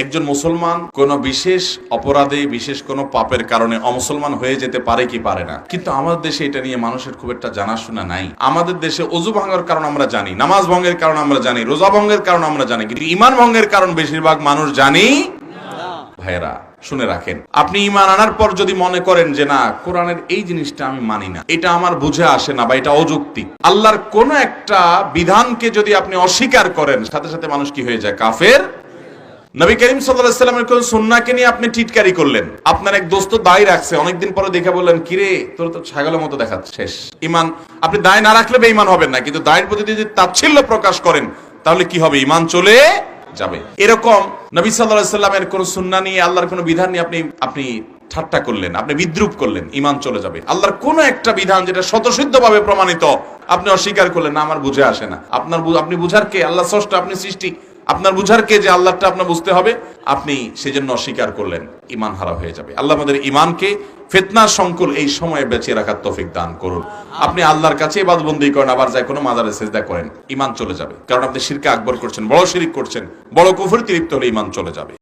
একজন মুসলমান কোন বিশেষ অপরাধে, বিশেষ কোন পাপের কারণে অমুসলমান হয়ে যেতে পারে কি পারে না, কিন্তু আমাদের দেশে এটা নিয়ে মানুষের খুব একটা জানাশোনা নাই। আমাদের দেশে ওযু ভাঙার কারণ আমরা জানি, নামাজ ভঙ্গের কারণ আমরা জানি, রোজা ভঙ্গের কারণ আমরা জানি, কিন্তু ঈমান ভঙ্গের কারণ বেশিরভাগ মানুষ জানি না। ভাইরা শুনে রাখেন, আপনি ঈমান আনার পর যদি মনে করেন যে না, কোরআনের এই জিনিসটা আমি মানি না, এটা আমার বুঝে আসে না, বা এটা অযৌক্তিক, আল্লাহর কোন একটা বিধানকে যদি আপনি অস্বীকার করেন, সাথে সাথে মানুষ কি হয়ে যায়? কাফের। নবী করিম সাল্লাল্লাহু আলাইহি ওয়াসাল্লামের কোন সুন্নাহকে নিয়ে আপনি টিটকারি করলেন, আপনার এক দোস্ত দায় রাখছে, অনেকদিন পরে দেখে বললেন, কিরে তোর তো ছাগলের মতো দেখাচ্ছে, শেষ। ঈমান, আপনি দায় না রাখলে বেঈমান হবেন না, কিন্তু দায়ের প্রতি যদি তাচ্ছিল্য প্রকাশ করেন, তাহলে কি হবে? ঈমান চলে যাবে। এরকম নবী সাল্লাল্লাহু আলাইহি ওয়াসাল্লামের কোন সুন্নাহ নিয়ে, আল্লাহর কোন বিধান নিয়ে আপনি ঠাট্টা করলেন, আপনি বিদ্রূপ করলেন, ঈমান চলে যাবে। আল্লাহর কোন একটা বিধান যেটা স্বতঃসিদ্ধভাবে প্রমাণিত, আপনি অস্বীকার করলেন, না আমার বুঝে আসে না। আপনি বুঝার কে? আল্লাহ স্রষ্টা, আপনি সৃষ্টি, আপনার বুঝার কে যে আল্লাহটা আপনার বুঝতে হবে? আপনি সেজন্য অস্বীকার করলেন, ঈমান হারা হয়ে যাবে। আল্লাহ আমাদের ঈমানকে ফিতনার সংকুল এই সময়ে বেঁচে রাখার তৌফিক দান করুন। আপনি আল্লাহর কাছে ইবাদতবন্দি করেন, আবার যায় কোনো মাজারে সিজদা করেন, ঈমান চলে যাবে। কারণ আপনি শিরকে আকবর করছেন, বড় শিরক করছেন, বড় কুফরিতে লিপ্ত হলে ঈমান চলে যাবে।